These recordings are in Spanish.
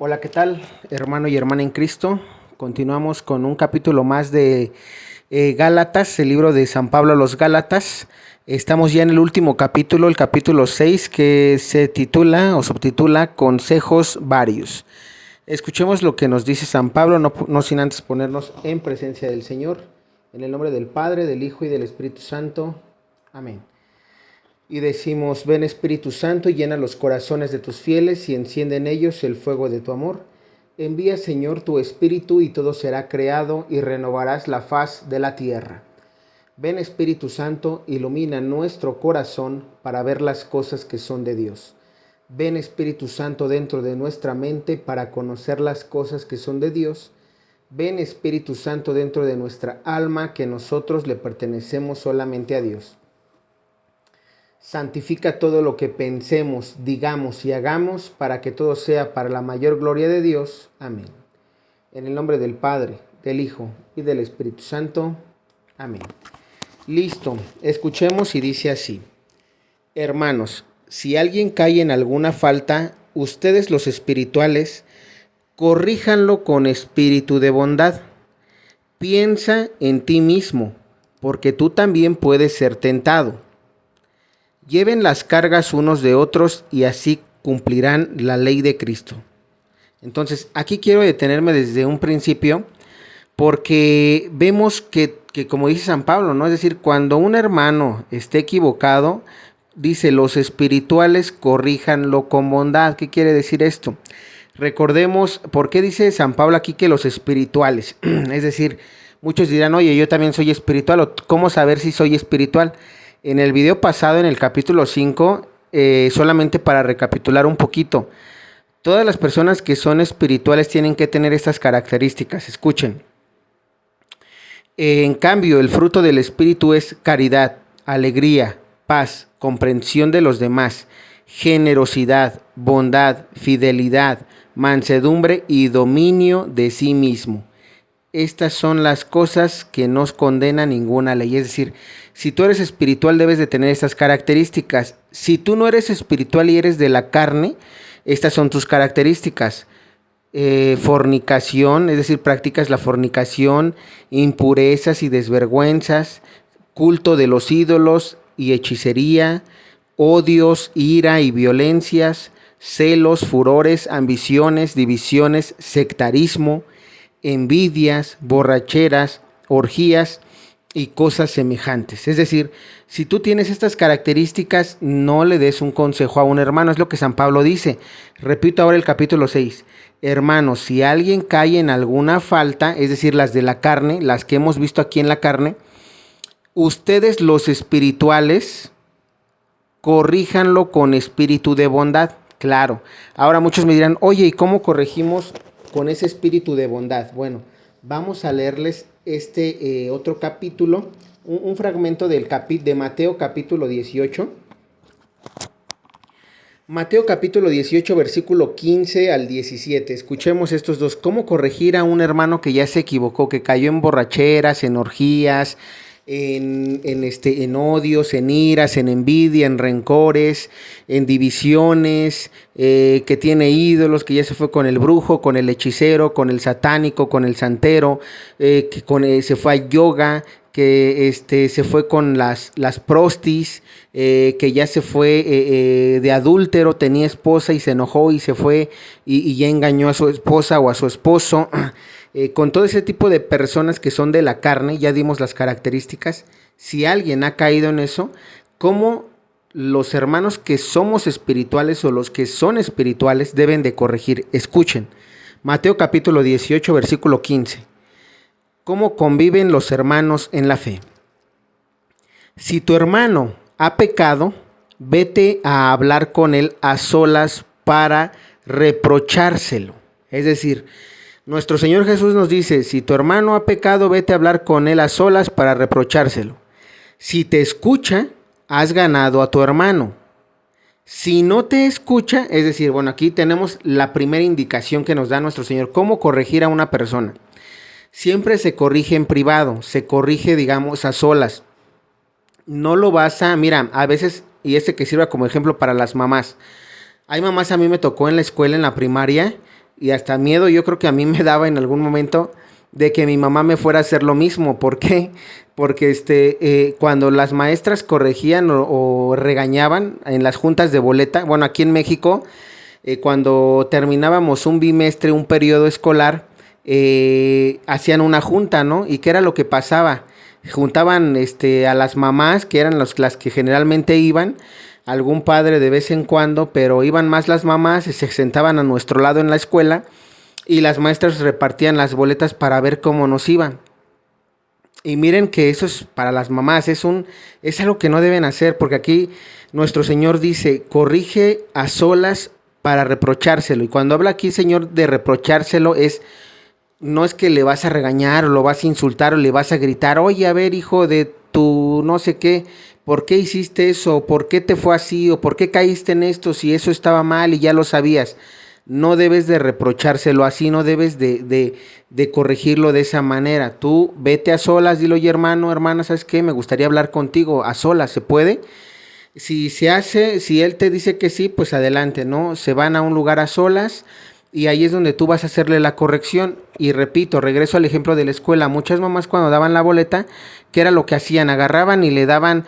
Hola, ¿qué tal, hermano y hermana en Cristo? Continuamos con un capítulo más de Gálatas, el libro de San Pablo a los Gálatas. Estamos ya en el último capítulo, el capítulo 6, que se titula o subtitula Consejos Varios. Escuchemos lo que nos dice San Pablo, no sin antes ponernos en presencia del Señor. En el nombre del Padre, del Hijo y del Espíritu Santo. Amén. Y decimos: ven Espíritu Santo, llena los corazones de tus fieles y enciende en ellos el fuego de tu amor. Envía, Señor, tu Espíritu y todo será creado y renovarás la faz de la tierra. Ven Espíritu Santo, ilumina nuestro corazón para ver las cosas que son de Dios. Ven Espíritu Santo dentro de nuestra mente para conocer las cosas que son de Dios. Ven Espíritu Santo dentro de nuestra alma, que nosotros le pertenecemos solamente a Dios. Santifica todo lo que pensemos, digamos y hagamos, para que todo sea para la mayor gloria de Dios. Amén. En el nombre del Padre, del Hijo y del Espíritu Santo. Amén. Listo, escuchemos y dice así: hermanos, si alguien cae en alguna falta, ustedes los espirituales, corríjanlo con espíritu de bondad. Piensa en ti mismo, porque tú también puedes ser tentado. Lleven las cargas unos de otros y así cumplirán la ley de Cristo. Entonces, aquí quiero detenerme desde un principio, porque vemos que como dice San Pablo, ¿no? Es decir, cuando un hermano esté equivocado, dice: los espirituales corríjanlo con bondad. ¿Qué quiere decir esto? Recordemos, ¿por qué dice San Pablo aquí que los espirituales? Es decir, muchos dirán: oye, yo también soy espiritual, o ¿cómo saber si soy espiritual? En el video pasado, en el capítulo 5, solamente para recapitular un poquito, todas las personas que son espirituales tienen que tener estas características. Escuchen. En cambio, el fruto del Espíritu es caridad, alegría, paz, comprensión de los demás, generosidad, bondad, fidelidad, mansedumbre y dominio de sí mismo. Estas son las cosas que no condena ninguna ley. Es decir, si tú eres espiritual, debes de tener estas características. Si tú no eres espiritual y eres de la carne, estas son tus características. Fornicación, es decir, practicas la fornicación, impurezas y desvergüenzas, culto de los ídolos y hechicería, odios, ira y violencias, celos, furores, ambiciones, divisiones, sectarismo, envidias, borracheras, orgías y cosas semejantes. Es decir, si tú tienes estas características, no le des un consejo a un hermano. Es lo que San Pablo dice. Repito ahora el capítulo 6. Hermanos, si alguien cae en alguna falta, es decir, las de la carne, las que hemos visto aquí en la carne, ustedes los espirituales, corríjanlo con espíritu de bondad. Claro, ahora muchos me dirán: oye, ¿y cómo corregimos con ese espíritu de bondad? Bueno, vamos a leerles otro capítulo, un fragmento de Mateo capítulo 18. Mateo capítulo 18, versículo 15 al 17. Escuchemos estos dos. ¿Cómo corregir a un hermano que ya se equivocó, que cayó en borracheras, en orgías, en odios, en iras, en envidia, en rencores, en divisiones, que tiene ídolos, que ya se fue con el brujo, con el hechicero, con el satánico, con el santero, se fue a yoga, que se fue con las prostis, que ya se fue de adúltero, tenía esposa y se enojó y se fue y ya engañó a su esposa o a su esposo. Con todo ese tipo de personas que son de la carne, ya dimos las características. Si alguien ha caído en eso, ¿cómo los hermanos que somos espirituales o los que son espirituales deben de corregir? Escuchen, Mateo capítulo 18, versículo 15. ¿Cómo conviven los hermanos en la fe? Si tu hermano ha pecado, vete a hablar con él a solas para reprochárselo. Es decir, nuestro Señor Jesús nos dice: si tu hermano ha pecado, vete a hablar con él a solas para reprochárselo. Si te escucha, has ganado a tu hermano. Si no te escucha, es decir, bueno, aquí tenemos la primera indicación que nos da nuestro Señor. ¿Cómo corregir a una persona? Siempre se corrige en privado, se corrige, digamos, a solas. No lo vas a, mira, a veces, y que sirva como ejemplo para las mamás. Hay mamás, a mí me tocó en la escuela, en la primaria, y hasta miedo yo creo que a mí me daba en algún momento de que mi mamá me fuera a hacer lo mismo. ¿Por qué? Porque cuando las maestras corregían o regañaban en las juntas de boleta, bueno, aquí en México, cuando terminábamos un bimestre, un periodo escolar, hacían una junta, ¿no? ¿Y qué era lo que pasaba? Juntaban a las mamás, que eran las que generalmente iban, algún padre de vez en cuando, pero iban más las mamás y se sentaban a nuestro lado en la escuela y las maestras repartían las boletas para ver cómo nos iban. Y miren que eso es para las mamás, es algo que no deben hacer, porque aquí nuestro Señor dice, corrige a solas para reprochárselo. Y cuando habla aquí, Señor, de reprochárselo, no es que le vas a regañar o lo vas a insultar o le vas a gritar, oye, a ver, hijo de tu no sé qué, ¿por qué hiciste eso? ¿Por qué te fue así? ¿O por qué caíste en esto si eso estaba mal y ya lo sabías? No debes de reprochárselo así, no debes de corregirlo de esa manera. Tú vete a solas, dile, oye, hermano, hermana, ¿sabes qué? Me gustaría hablar contigo a solas, ¿se puede? Si se hace, si él te dice que sí, pues adelante, ¿no? Se van a un lugar a solas y ahí es donde tú vas a hacerle la corrección. Y repito, regreso al ejemplo de la escuela. Muchas mamás cuando daban la boleta, ¿qué era lo que hacían? Agarraban y le daban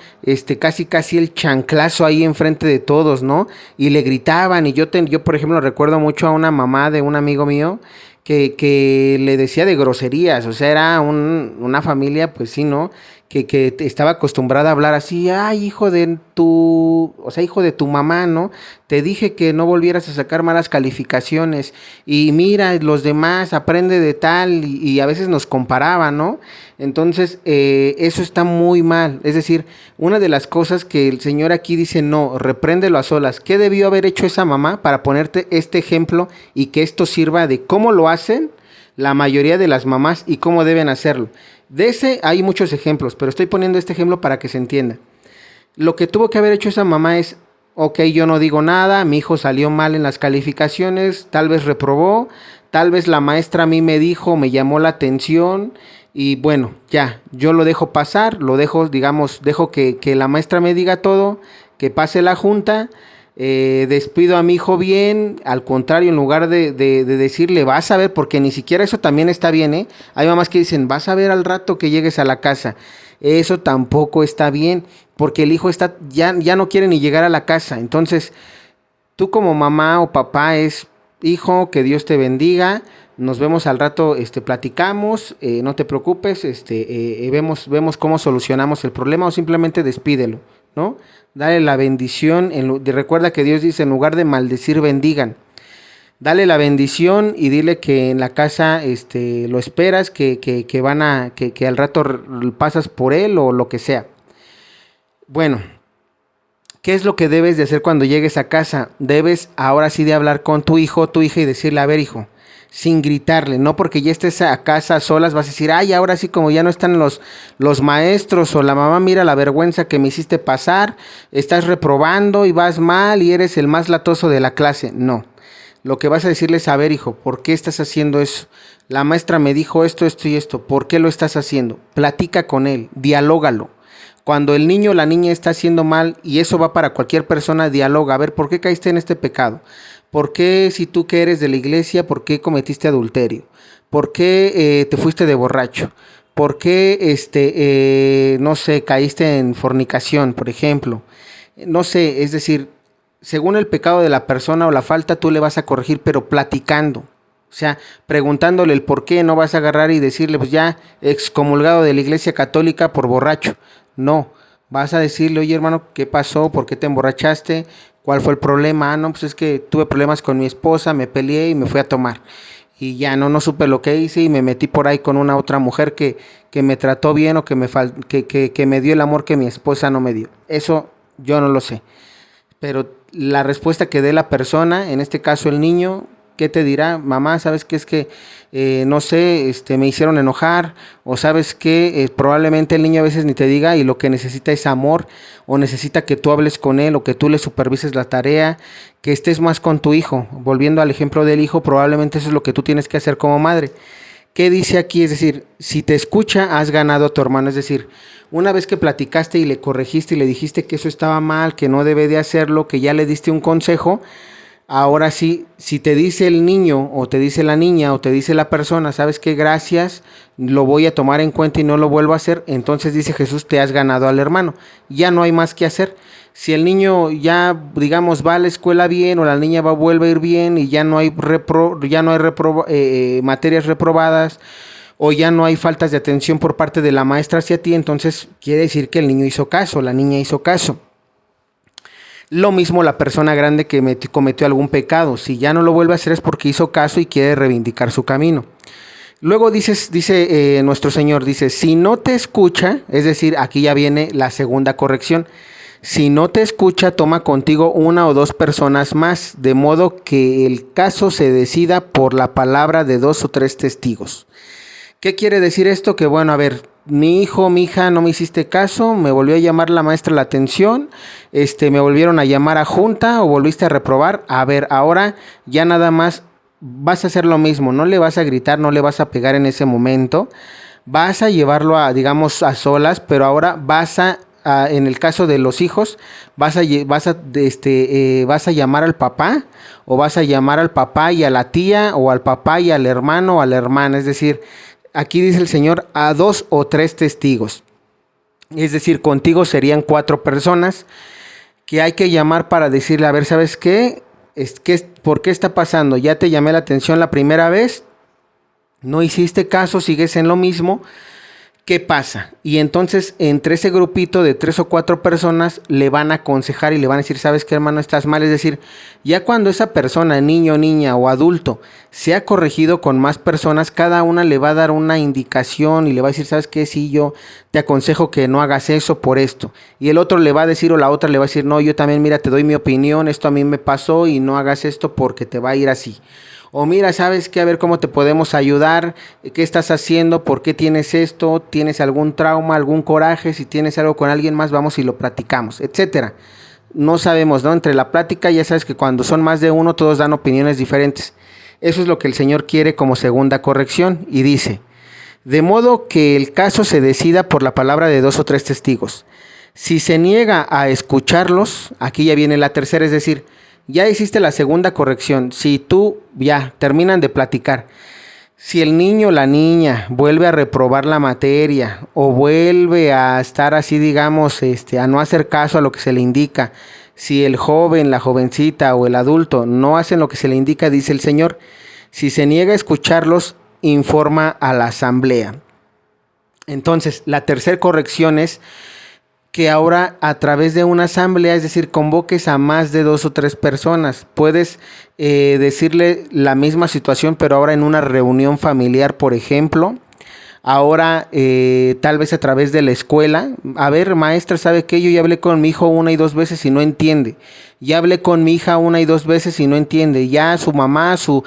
casi el chanclazo ahí enfrente de todos, ¿no? Y le gritaban. Y yo por ejemplo, recuerdo mucho a una mamá de un amigo mío que le decía de groserías. O sea, era una familia, pues sí, ¿no? Que estaba acostumbrada a hablar así, ay, hijo de tu mamá, ¿no? Te dije que no volvieras a sacar malas calificaciones y mira, los demás aprende de tal y a veces nos comparaba, ¿no? Entonces, eso está muy mal. Es decir, una de las cosas que el Señor aquí dice, no, repréndelo a solas. ¿Qué debió haber hecho esa mamá para ponerte este ejemplo y que esto sirva de cómo lo hacen la mayoría de las mamás y cómo deben hacerlo? De ese hay muchos ejemplos, pero estoy poniendo este ejemplo para que se entienda. Lo que tuvo que haber hecho esa mamá es, ok, yo no digo nada, mi hijo salió mal en las calificaciones, tal vez reprobó, tal vez la maestra a mí me dijo, me llamó la atención y bueno, ya, yo lo dejo pasar, lo dejo, digamos, dejo que la maestra me diga todo, que pase la junta. Despido a mi hijo bien, al contrario, en lugar de decirle, vas a ver, porque ni siquiera eso también está bien, ¿eh? Hay mamás que dicen, vas a ver al rato que llegues a la casa. Eso tampoco está bien, porque el hijo ya no quiere ni llegar a la casa. Entonces, tú como mamá o papá es, hijo, que Dios te bendiga, nos vemos al rato, platicamos, no te preocupes, vemos cómo solucionamos el problema o simplemente despídelo, ¿no? Dale la bendición, recuerda que Dios dice, en lugar de maldecir, bendigan. Dale la bendición y dile que en la casa lo esperas, que al rato pasas por él o lo que sea. Bueno, ¿qué es lo que debes de hacer cuando llegues a casa? Debes ahora sí de hablar con tu hijo o tu hija y decirle, a ver, hijo, sin gritarle, no porque ya estés a casa a solas vas a decir, ay, ahora sí como ya no están los maestros o la mamá, mira la vergüenza que me hiciste pasar, estás reprobando y vas mal y eres el más latoso de la clase. No, lo que vas a decirle es, a ver, hijo, ¿por qué estás haciendo eso? La maestra me dijo esto, esto y esto, ¿por qué lo estás haciendo? Platica con él, dialógalo. Cuando el niño o la niña está haciendo mal, y eso va para cualquier persona, dialoga, a ver, ¿por qué caíste en este pecado? ¿Por qué, si tú que eres de la iglesia, por qué cometiste adulterio? ¿Por qué te fuiste de borracho? ¿Por qué, no sé, caíste en fornicación, por ejemplo? No sé, es decir, según el pecado de la persona o la falta, tú le vas a corregir, pero platicando. O sea, preguntándole el por qué, no vas a agarrar y decirle, pues ya, excomulgado de la iglesia católica por borracho. No, vas a decirle, oye hermano, ¿qué pasó? ¿Por qué te emborrachaste? ¿Cuál fue el problema? Ah, no, pues es que tuve problemas con mi esposa, me peleé y me fui a tomar. Y ya no supe lo que hice y me metí por ahí con una otra mujer que me trató bien o que me dio el amor que mi esposa no me dio. Eso yo no lo sé. Pero la respuesta que dé la persona, en este caso el niño, ¿qué te dirá? Mamá, ¿sabes qué? Es que, no sé, me hicieron enojar, o ¿sabes qué? Probablemente el niño a veces ni te diga y lo que necesita es amor, o necesita que tú hables con él, o que tú le supervises la tarea, que estés más con tu hijo. Volviendo al ejemplo del hijo, probablemente eso es lo que tú tienes que hacer como madre. ¿Qué dice aquí? Es decir, si te escucha, has ganado a tu hermano. Es decir, una vez que platicaste y le corregiste y le dijiste que eso estaba mal, que no debe de hacerlo, que ya le diste un consejo, Ahora sí, si te dice el niño o te dice la niña o te dice la persona, ¿sabes qué? Gracias, lo voy a tomar en cuenta y no lo vuelvo a hacer, entonces dice Jesús, te has ganado al hermano. Ya no hay más que hacer. Si el niño ya, digamos, va a la escuela bien o la niña vuelve a ir bien y ya no hay, materias reprobadas o ya no hay faltas de atención por parte de la maestra hacia ti, entonces quiere decir que el niño hizo caso, la niña hizo caso. Lo mismo la persona grande que cometió algún pecado. Si ya no lo vuelve a hacer es porque hizo caso y quiere reivindicar su camino. Luego dice nuestro Señor, dice, si no te escucha, es decir, aquí ya viene la segunda corrección. Si no te escucha, toma contigo una o dos personas más, de modo que el caso se decida por la palabra de 2 o 3 testigos. ¿Qué quiere decir esto? Que bueno, a ver, mi hijo, mi hija, no me hiciste caso, me volvió a llamar la maestra la atención, me volvieron a llamar a junta o volviste a reprobar. A ver, ahora ya nada más vas a hacer lo mismo, no le vas a gritar, no le vas a pegar en ese momento, vas a llevarlo a, digamos, a solas, pero ahora en el caso de los hijos, vas a llamar al papá o vas a llamar al papá y a la tía o al papá y al hermano o a la hermana, es decir, aquí dice el Señor, a 2 o 3 testigos. Es decir, contigo serían 4 personas que hay que llamar para decirle, a ver, ¿sabes qué? ¿Por qué está pasando? Ya te llamé la atención la primera vez, no hiciste caso, sigues en lo mismo. ¿Qué pasa? Y entonces entre ese grupito de 3 o 4 personas le van a aconsejar y le van a decir, ¿sabes qué, hermano? Estás mal. Es decir, ya cuando esa persona, niño, niña o adulto, se ha corregido con más personas, cada una le va a dar una indicación y le va a decir, ¿sabes qué? Sí, yo te aconsejo que no hagas eso por esto. Y el otro le va a decir o la otra le va a decir, no, yo también, mira, te doy mi opinión, esto a mí me pasó y no hagas esto porque te va a ir así. O mira, ¿sabes qué? A ver cómo te podemos ayudar, qué estás haciendo, por qué tienes esto, tienes algún trauma, algún coraje, si tienes algo con alguien más, vamos y lo platicamos, etcétera. No sabemos, ¿no? Entre la plática, ya sabes que cuando son más de uno, todos dan opiniones diferentes. Eso es lo que el Señor quiere como segunda corrección y dice, de modo que el caso se decida por la palabra de 2 o 3 testigos. Si se niega a escucharlos, aquí ya viene la tercera, es decir, ya hiciste la segunda corrección. Si tú ya terminan de platicar, si el niño o la niña vuelve a reprobar la materia o vuelve a estar así, digamos, a no hacer caso a lo que se le indica, si el joven, la jovencita o el adulto no hacen lo que se le indica, dice el Señor, si se niega a escucharlos, informa a la asamblea. Entonces, la tercera corrección es que ahora a través de una asamblea, es decir, convoques a más de 2 o 3 personas. Puedes decirle la misma situación, pero ahora en una reunión familiar, por ejemplo. Ahora, tal vez a través de la escuela. A ver, maestra, ¿sabe qué? Yo ya hablé con mi hijo 1 y 2 veces y no entiende. Ya hablé con mi hija 1 y 2 veces y no entiende. Ya su mamá, su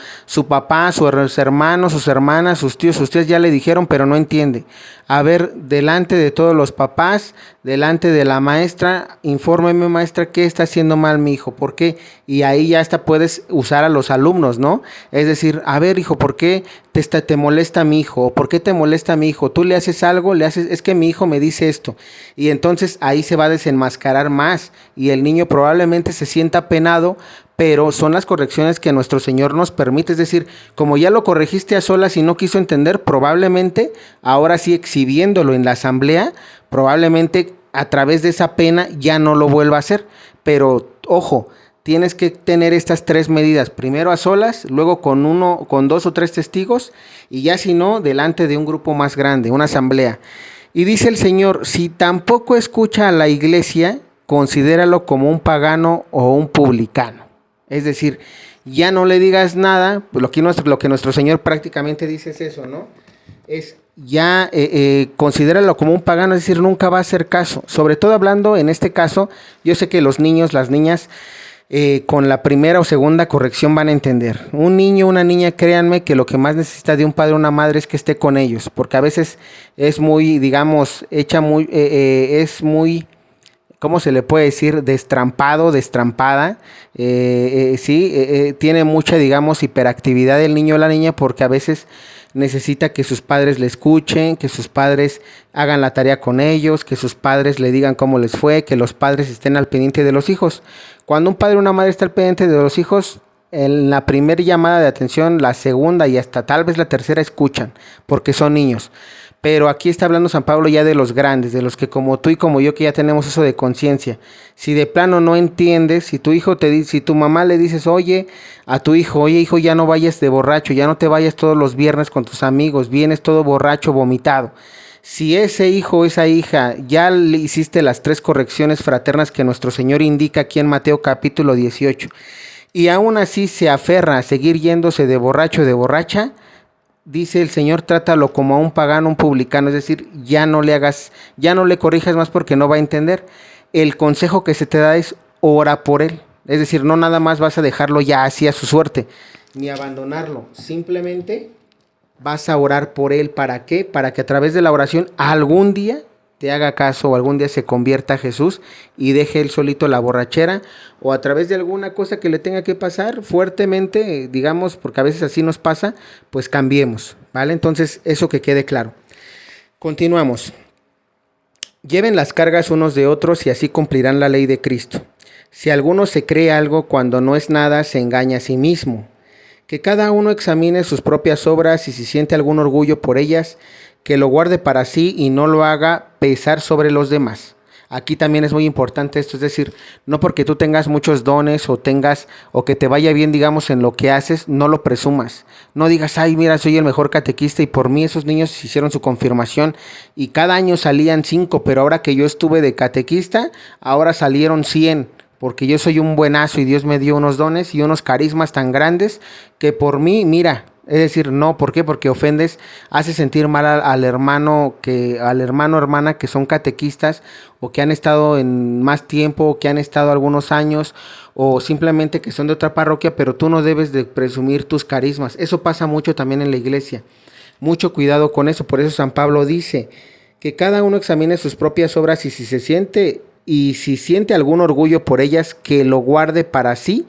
papá, sus hermanos, sus hermanas, sus tías ya le dijeron, pero no entiende. A ver, delante de todos los papás, delante de la maestra, infórmeme, maestra, ¿qué está haciendo mal mi hijo? ¿Por qué? Y ahí ya hasta puedes usar a los alumnos, ¿no? Es decir, a ver, hijo, ¿por qué te molesta mi hijo? ¿O por qué te molesta mi hijo? Tú le haces algo, es que mi hijo me dice esto. Y entonces ahí se va a desenmascarar más y el niño probablemente se sienta penado, pero son las correcciones que nuestro Señor nos permite. Es decir, como ya lo corregiste a solas y no quiso entender, probablemente ahora sí exhibiéndolo en la asamblea, probablemente a través de esa pena ya no lo vuelva a hacer. Pero ojo, tienes que tener estas 3 medidas, primero a solas, luego con 2 o 3 testigos y ya si no, delante de un grupo más grande, una asamblea. Y dice el Señor, si tampoco escucha a la iglesia, considéralo como un pagano o un publicano. Es decir, ya no le digas nada, pues lo que nuestro Señor prácticamente dice es eso, ¿no? Es ya considéralo como un pagano, es decir, nunca va a hacer caso. Sobre todo hablando en este caso, yo sé que los niños, las niñas, con la primera o segunda corrección van a entender. Un niño, una niña, créanme que lo que más necesita de un padre o una madre es que esté con ellos, porque a veces es muy, digamos, es muy, ¿cómo se le puede decir? Destrampado, destrampada. Tiene mucha, digamos, hiperactividad el niño o la niña porque a veces necesita que sus padres le escuchen, que sus padres hagan la tarea con ellos, que sus padres le digan cómo les fue, que los padres estén al pendiente de los hijos. Cuando un padre o una madre está al pendiente de los hijos, En la primera llamada de atención, la segunda y hasta tal vez la tercera escuchan, porque son niños. Pero aquí está hablando San Pablo ya de los grandes, de los que como tú y como yo que ya tenemos eso de conciencia. Si de plano no entiendes, si tu hijo te dice, si tu mamá le dices, oye, a tu hijo, oye hijo, ya no vayas de borracho, ya no te vayas todos los viernes con tus amigos, vienes todo borracho, vomitado. Si ese hijo o esa hija ya le hiciste las 3 correcciones fraternas que nuestro Señor indica aquí en Mateo capítulo 18, y aún así se aferra a seguir yéndose de borracho o de borracha, dice el Señor, trátalo como a un pagano, un publicano, es decir, ya no le hagas, ya no le corrijas más porque no va a entender. El consejo que se te da es ora por él, es decir, no nada más vas a dejarlo ya así a su suerte, ni abandonarlo, simplemente vas a orar por él. ¿Para qué? Para que a través de la oración algún día te haga caso o algún día se convierta a Jesús y deje él solito la borrachera, o a través de alguna cosa que le tenga que pasar fuertemente, digamos, porque a veces así nos pasa, pues cambiemos, ¿vale? Entonces, eso que quede claro. Continuamos. Lleven las cargas unos de otros y así cumplirán la ley de Cristo. Si alguno se cree algo cuando no es nada, se engaña a sí mismo. Que cada uno examine sus propias obras y si siente algún orgullo por ellas, que lo guarde para sí y no lo haga pesar sobre los demás. Aquí también es muy importante esto, es decir, no porque tú tengas muchos dones o que te vaya bien, digamos, en lo que haces, no lo presumas. No digas, ay, mira, soy el mejor catequista y por mí esos niños hicieron su confirmación y cada año salían 5, pero ahora que yo estuve de catequista, ahora salieron 100. Porque yo soy un buenazo y Dios me dio unos dones y unos carismas tan grandes que por mí, mira, es decir, no, ¿por qué? Porque ofendes, haces sentir mal al hermano o hermana que son catequistas o que han estado en más tiempo, o que han estado algunos años o simplemente que son de otra parroquia, pero tú no debes de presumir tus carismas. Eso pasa mucho también en la iglesia. Mucho cuidado con eso, por eso San Pablo dice que cada uno examine sus propias obras y si siente algún orgullo por ellas, que lo guarde para sí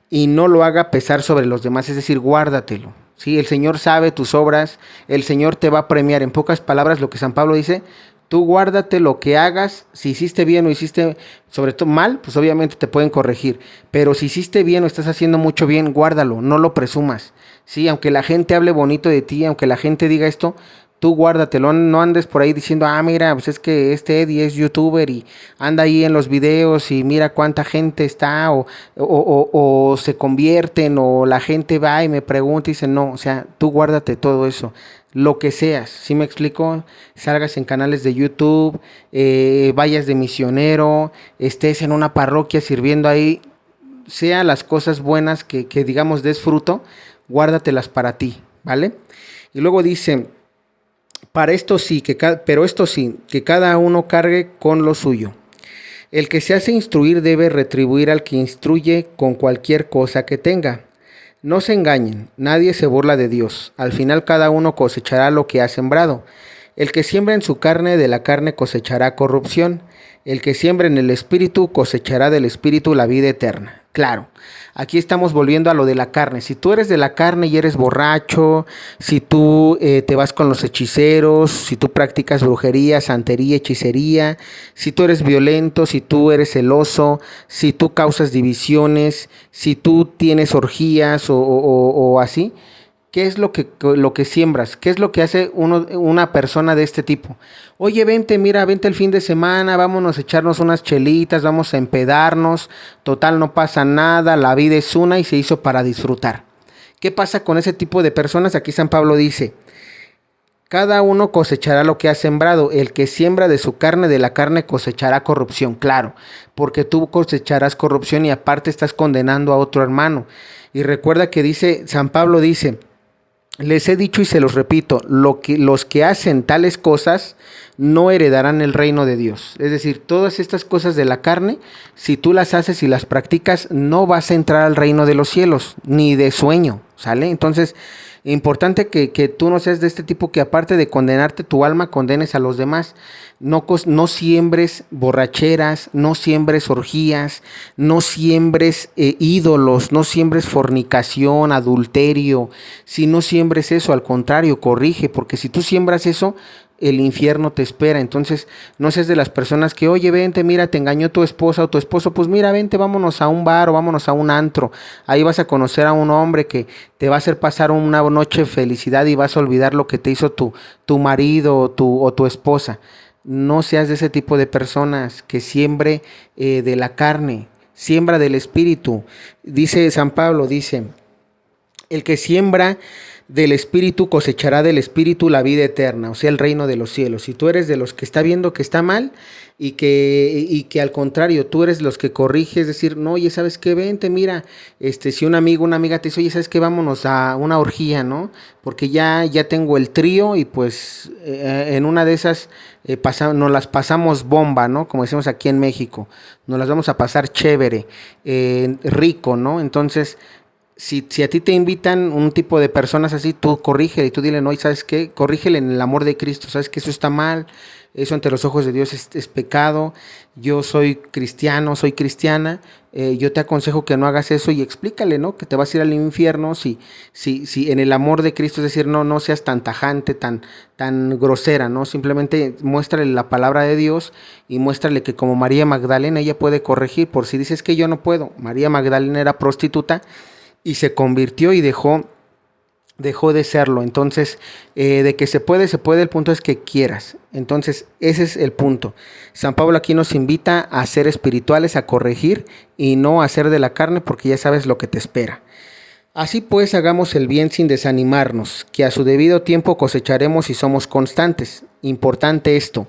y no lo haga pesar sobre los demás, es decir, guárdatelo. ¿Sí? El Señor sabe tus obras, el Señor te va a premiar. En pocas palabras, lo que San Pablo dice, tú guárdate lo que hagas, si hiciste bien o hiciste sobre todo mal, pues obviamente te pueden corregir, pero si hiciste bien o estás haciendo mucho bien, guárdalo, no lo presumas. Sí, aunque la gente hable bonito de ti, aunque la gente diga esto, tú guárdatelo, no andes por ahí diciendo, ah, mira, pues es que este Eddie es youtuber y anda ahí en los videos y mira cuánta gente está o se convierten o la gente va y me pregunta y dice, no, o sea, tú guárdate todo eso, lo que seas, ¿sí me explico? Salgas en canales de YouTube, vayas de misionero, estés en una parroquia sirviendo ahí, sean las cosas buenas que digamos des fruto, guárdatelas para ti, ¿vale? Y luego dice, pero esto sí, que cada uno cargue con lo suyo. El que se hace instruir debe retribuir al que instruye con cualquier cosa que tenga. No se engañen, nadie se burla de Dios. Al final cada uno cosechará lo que ha sembrado. El que siembra en su carne, de la carne cosechará corrupción. El que siembra en el Espíritu, cosechará del Espíritu la vida eterna. Claro, aquí estamos volviendo a lo de la carne. Si tú eres de la carne y eres borracho, si tú te vas con los hechiceros, si tú practicas brujería, santería, hechicería, si tú eres violento, si tú eres celoso, si tú causas divisiones, si tú tienes orgías o así, ¿qué es lo que siembras? ¿Qué es lo que hace una persona de este tipo? Oye, vente, mira, vente el fin de semana, vámonos a echarnos unas chelitas, vamos a empedarnos, total no pasa nada, la vida es una y se hizo para disfrutar. ¿Qué pasa con ese tipo de personas? Aquí San Pablo dice, cada uno cosechará lo que ha sembrado, el que siembra de su carne, de la carne cosechará corrupción, claro, porque tú cosecharás corrupción y aparte estás condenando a otro hermano. Y recuerda que San Pablo dice, les he dicho y se los repito, los que hacen tales cosas no heredarán el reino de Dios. Es decir, todas estas cosas de la carne, si tú las haces y las practicas, no vas a entrar al reino de los cielos, ni de sueño, ¿sale? Entonces, importante que tú no seas de este tipo que aparte de condenarte tu alma, condenes a los demás. No siembres borracheras, no siembres orgías, no siembres ídolos, no siembres fornicación, adulterio. Si no siembres eso, al contrario, corrige, porque si tú siembras eso, el infierno te espera. Entonces, no seas de las personas que, oye, vente, mira, te engañó tu esposa o tu esposo, pues mira, vente, vámonos a un bar o vámonos a un antro. Ahí vas a conocer a un hombre que te va a hacer pasar una noche de felicidad y vas a olvidar lo que te hizo tu marido o tu esposa. No seas de ese tipo de personas que siembre de la carne, siembra del espíritu. Dice San Pablo, dice, el que siembra del Espíritu cosechará del Espíritu la vida eterna, o sea, el reino de los cielos. Si tú eres de los que está viendo que está mal y que al contrario, tú eres de los que corrige, es decir, no, oye, ¿sabes qué? Vente, mira, si un amigo, una amiga te dice, oye, ¿sabes qué? Vámonos a una orgía, ¿no? Porque ya tengo el trío y pues en una de esas nos las pasamos bomba, ¿no? Como decimos aquí en México, nos las vamos a pasar chévere, rico, ¿no? Entonces, si a ti te invitan un tipo de personas así, tú corrígele y tú dile, no, ¿y sabes qué? Corrígele en el amor de Cristo, ¿sabes que eso está mal? Eso ante los ojos de Dios es pecado. Yo soy cristiano, soy cristiana, yo te aconsejo que no hagas eso y explícale, ¿no? Que te vas a ir al infierno si en el amor de Cristo, es decir, no seas tan tajante, tan grosera, ¿no? Simplemente muéstrale la palabra de Dios y muéstrale que como María Magdalena ella puede corregir, por si dices que yo no puedo. María Magdalena era prostituta y se convirtió y dejó de serlo. Entonces, de que se puede, el punto es que quieras. Entonces, ese es el punto. San Pablo aquí nos invita a ser espirituales, a corregir y no a ser de la carne, porque ya sabes lo que te espera. Así pues, hagamos el bien sin desanimarnos, que a su debido tiempo cosecharemos si somos constantes. Importante esto.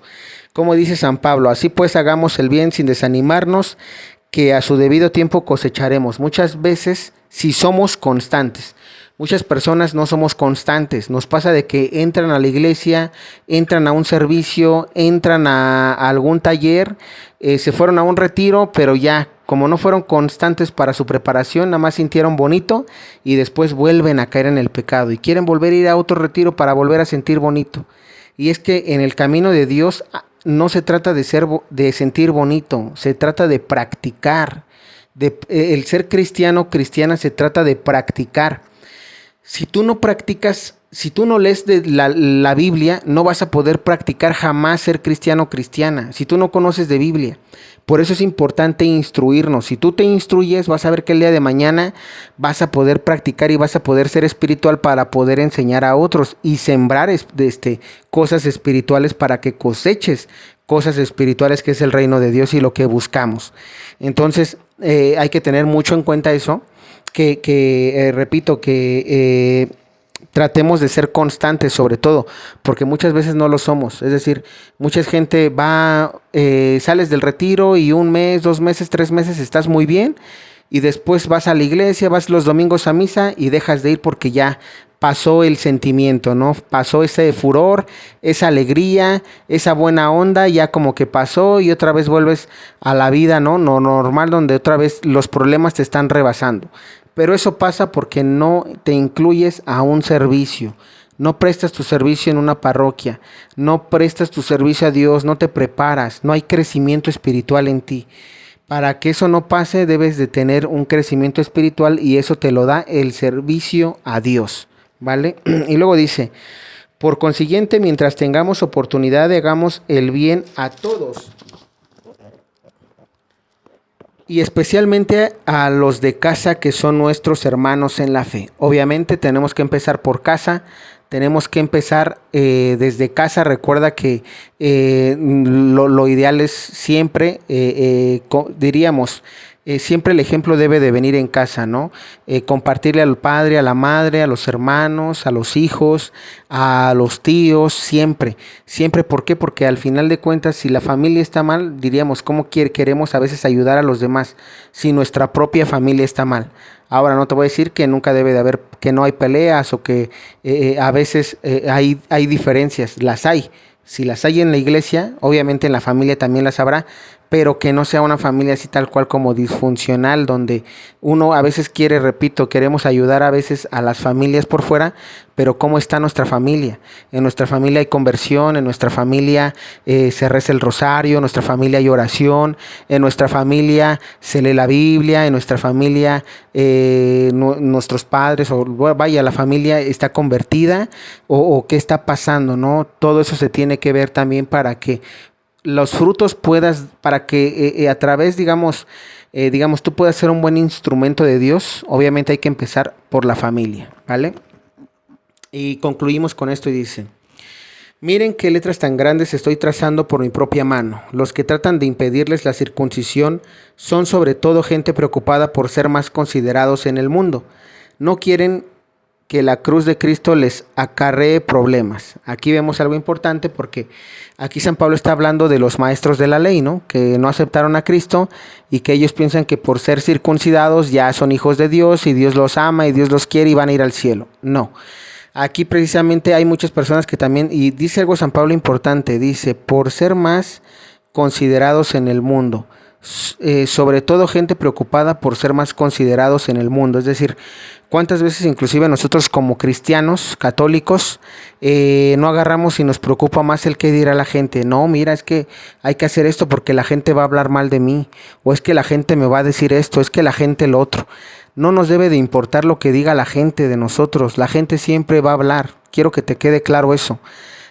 Como dice San Pablo, así pues hagamos el bien sin desanimarnos, que a su debido tiempo cosecharemos. Muchas veces, si somos constantes. Muchas personas no somos constantes. Nos pasa de que entran a la iglesia, entran a un servicio, entran a algún taller, se fueron a un retiro, pero ya, como no fueron constantes para su preparación, nada más sintieron bonito y después vuelven a caer en el pecado y quieren volver a ir a otro retiro para volver a sentir bonito. Y es que en el camino de Dios no se trata de sentir bonito, se trata de practicar. El ser cristiana se trata de practicar. Si tú no practicas, si tú no lees de la Biblia, no vas a poder practicar jamás ser cristiano o cristiana, si tú no conoces de Biblia. Por eso es importante instruirnos. Si tú te instruyes, vas a ver que el día de mañana vas a poder practicar y vas a poder ser espiritual para poder enseñar a otros y sembrar cosas espirituales para que coseches cosas espirituales, que es el reino de Dios y lo que buscamos. Entonces, hay que tener mucho en cuenta eso, repito, que tratemos de ser constantes sobre todo, porque muchas veces no lo somos. Es decir, mucha gente sales del retiro y 1 mes, 2 meses, 3 meses estás muy bien y después vas a la iglesia, vas los domingos a misa y dejas de ir porque ya pasó el sentimiento, ¿no? Pasó ese furor, esa alegría, esa buena onda, ya como que pasó y otra vez vuelves a la vida, ¿no? No normal, donde otra vez los problemas te están rebasando. Pero eso pasa porque no te incluyes a un servicio, no prestas tu servicio en una parroquia, no prestas tu servicio a Dios, no te preparas, no hay crecimiento espiritual en ti. Para que eso no pase, debes de tener un crecimiento espiritual y eso te lo da el servicio a Dios, ¿vale? Y luego dice, por consiguiente, mientras tengamos oportunidad, hagamos el bien a todos. Y especialmente a los de casa que son nuestros hermanos en la fe. Obviamente tenemos que empezar por casa, tenemos que empezar desde casa. Recuerda que lo ideal es siempre, diríamos, siempre el ejemplo debe de venir en casa, ¿no? Compartirle al padre, a la madre, a los hermanos, a los hijos, a los tíos, siempre. ¿Por qué? Porque al final de cuentas, si la familia está mal, diríamos, ¿cómo queremos a veces ayudar a los demás si nuestra propia familia está mal? Ahora, no te voy a decir que nunca debe de haber, que no hay peleas o que a veces hay diferencias, las hay. Si las hay en la iglesia, obviamente en la familia también las habrá, pero que no sea una familia así tal cual como disfuncional, donde uno a veces quiere, repito, queremos ayudar a veces a las familias por fuera, pero ¿cómo está nuestra familia? En nuestra familia hay conversión, en nuestra familia se reza el rosario, en nuestra familia hay oración, en nuestra familia se lee la Biblia, en nuestra familia nuestros padres, o vaya, la familia está convertida, o qué está pasando, ¿no? Todo eso se tiene que ver también para que los frutos puedas, para que a través, digamos, tú puedas ser un buen instrumento de Dios. Obviamente hay que empezar por la familia, ¿vale? Y concluimos con esto y dice: miren qué letras tan grandes estoy trazando por mi propia mano. Los que tratan de impedirles la circuncisión son sobre todo gente preocupada por ser más considerados en el mundo. No quieren que la cruz de Cristo les acarree problemas. Aquí vemos algo importante, porque aquí San Pablo está hablando de los maestros de la ley, ¿no? Que no aceptaron a Cristo y que ellos piensan que por ser circuncidados ya son hijos de Dios y Dios los ama y Dios los quiere y van a ir al cielo. No. Aquí precisamente hay muchas personas que también, y dice algo San Pablo importante, dice, por ser más considerados en el mundo. Sobre todo gente preocupada por ser más considerados en el mundo. Es decir, cuántas veces inclusive nosotros como cristianos católicos no agarramos y nos preocupa más el qué dirá la gente. No, mira, es que hay que hacer esto porque la gente va a hablar mal de mí, o es que la gente me va a decir esto, es que la gente lo otro. No nos debe de importar lo que diga la gente de nosotros. La gente siempre va a hablar. Quiero que te quede claro eso.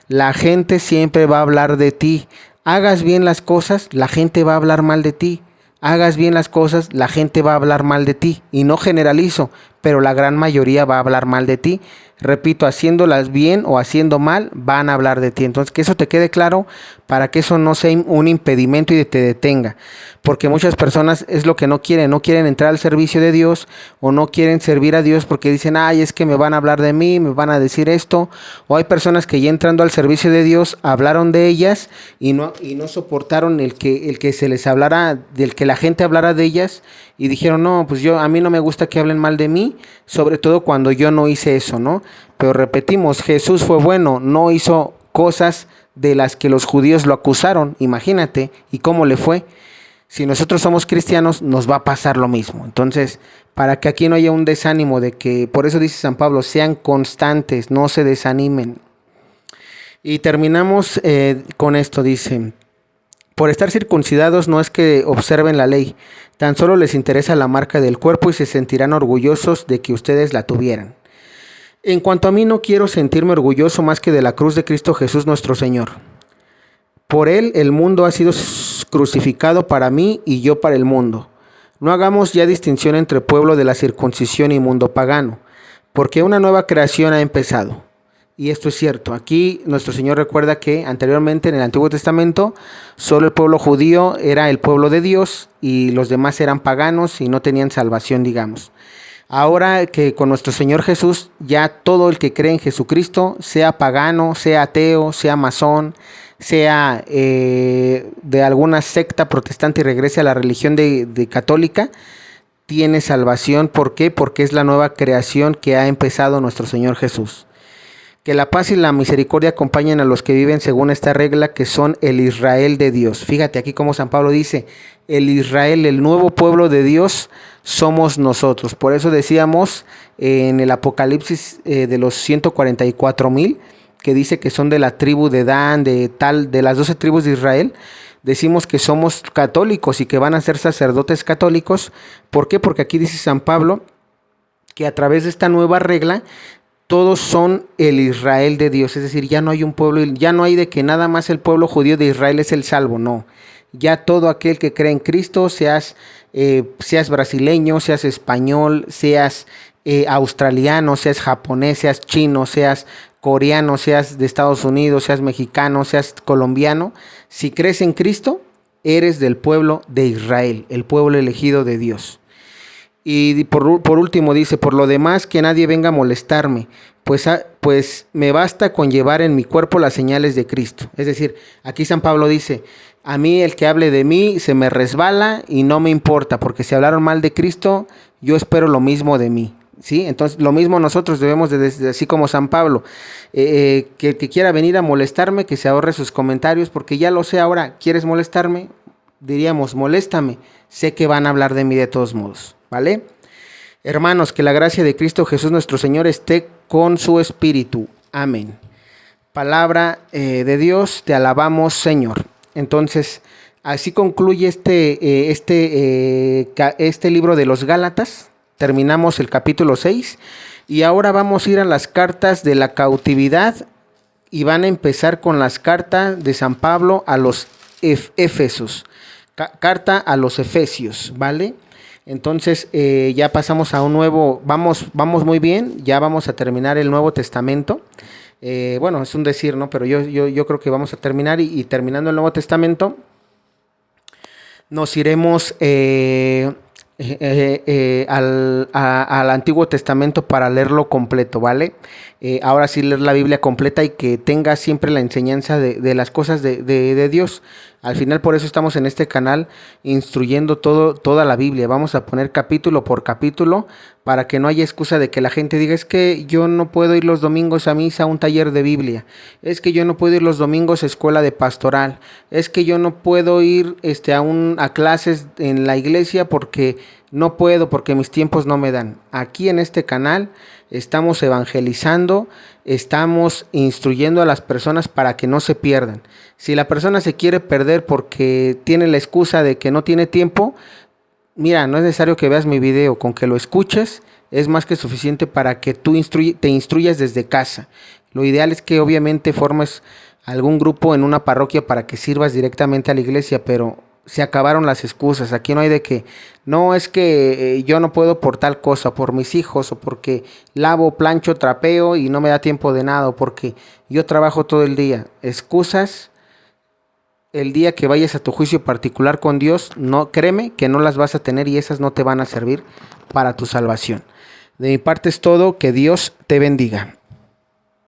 La gente siempre va a hablar de ti. Hagas bien las cosas, la gente va a hablar mal de ti. Hagas bien las cosas, la gente va a hablar mal de ti. Y no generalizo, pero la gran mayoría va a hablar mal de ti. Repito, haciéndolas bien o haciendo mal, van a hablar de ti. Entonces, que eso te quede claro para que eso no sea un impedimento y te detenga. Porque muchas personas es lo que no quieren entrar al servicio de Dios, o no quieren servir a Dios porque dicen, ay, es que me van a hablar de mí, me van a decir esto. O hay personas que ya entrando al servicio de Dios hablaron de ellas y no soportaron el que se les hablara, del que la gente hablara de ellas, y dijeron, no, pues a mí no me gusta que hablen mal de mí, sobre todo cuando yo no hice eso, ¿no? Pero repetimos, Jesús fue bueno, no hizo cosas de las que los judíos lo acusaron, imagínate, ¿y cómo le fue? Si nosotros somos cristianos, nos va a pasar lo mismo. Entonces, para que aquí no haya un desánimo de que, por eso dice San Pablo, sean constantes, no se desanimen. Y terminamos con esto, dice: por estar circuncidados no es que observen la ley, tan solo les interesa la marca del cuerpo y se sentirán orgullosos de que ustedes la tuvieran. En cuanto a mí, no quiero sentirme orgulloso más que de la cruz de Cristo Jesús nuestro Señor. Por él el mundo ha sido crucificado para mí y yo para el mundo. No hagamos ya distinción entre pueblo de la circuncisión y mundo pagano, porque una nueva creación ha empezado. Y esto es cierto. Aquí nuestro Señor recuerda que anteriormente en el Antiguo Testamento solo el pueblo judío era el pueblo de Dios y los demás eran paganos y no tenían salvación, digamos. Ahora que con nuestro Señor Jesús, ya todo el que cree en Jesucristo, sea pagano, sea ateo, sea masón, sea de alguna secta protestante y regrese a la religión de católica, tiene salvación. ¿Por qué? Porque es la nueva creación que ha empezado nuestro Señor Jesús. Que la paz y la misericordia acompañen a los que viven según esta regla, que son el Israel de Dios. Fíjate aquí como San Pablo dice, el Israel, el nuevo pueblo de Dios, somos nosotros. Por eso decíamos en el Apocalipsis de los 144,000, que dice que son de la tribu de Dan, de las 12 tribus de Israel. Decimos que somos católicos y que van a ser sacerdotes católicos. ¿Por qué? Porque aquí dice San Pablo que a través de esta nueva regla, todos son el Israel de Dios. Es decir, ya no hay un pueblo, ya no hay de que nada más el pueblo judío de Israel es el salvo, no. Ya todo aquel que cree en Cristo, seas brasileño, seas español, seas australiano, seas japonés, seas chino, seas coreano, seas de Estados Unidos, seas mexicano, seas colombiano, si crees en Cristo, eres del pueblo de Israel, el pueblo elegido de Dios. Y por último dice, por lo demás, que nadie venga a molestarme, pues me basta con llevar en mi cuerpo las señales de Cristo. Es decir, aquí San Pablo dice, a mí el que hable de mí se me resbala y no me importa, porque si hablaron mal de Cristo, yo espero lo mismo de mí. ¿Sí? Entonces lo mismo nosotros debemos de así como San Pablo, que el que quiera venir a molestarme, que se ahorre sus comentarios, porque ya lo sé ahora. ¿Quieres molestarme? diríamos, moléstame, sé que van a hablar de mí de todos modos, ¿vale? Hermanos, que la gracia de Cristo Jesús nuestro Señor esté con su espíritu. Amén. Palabra de Dios, te alabamos, Señor. Entonces, así concluye este libro de los Gálatas. Terminamos el capítulo 6 y ahora vamos a ir a las cartas de la cautividad y van a empezar con las cartas de San Pablo a los Efesios. Carta a los Efesios, ¿vale? Entonces ya pasamos a un nuevo, vamos muy bien, ya vamos a terminar el Nuevo Testamento. Bueno, es un decir, ¿no? Pero yo creo que vamos a terminar y terminando el Nuevo Testamento nos iremos al Antiguo Testamento para leerlo completo, ¿vale? Ahora sí leer la Biblia completa y que tenga siempre la enseñanza de las cosas de Dios. Al final por eso estamos en este canal instruyendo toda la Biblia. Vamos a poner capítulo por capítulo para que no haya excusa de que la gente diga es que yo no puedo ir los domingos a misa a un taller de Biblia. Es que yo no puedo ir los domingos a escuela de pastoral. Es que yo no puedo ir a clases en la iglesia porque no puedo, porque mis tiempos no me dan. Aquí en este canal estamos evangelizando, estamos instruyendo a las personas para que no se pierdan. Si la persona se quiere perder porque tiene la excusa de que no tiene tiempo, mira, no es necesario que veas mi video, con que lo escuches es más que suficiente para que tú te instruyas desde casa. Lo ideal es que obviamente formes algún grupo en una parroquia para que sirvas directamente a la iglesia, pero se acabaron las excusas. Aquí no hay de que, no, es que yo no puedo por tal cosa, por mis hijos, o porque lavo, plancho, trapeo y no me da tiempo de nada, o porque yo trabajo todo el día. Excusas, el día que vayas a tu juicio particular con Dios, no, créeme que no las vas a tener y esas no te van a servir para tu salvación. De mi parte es todo, que Dios te bendiga.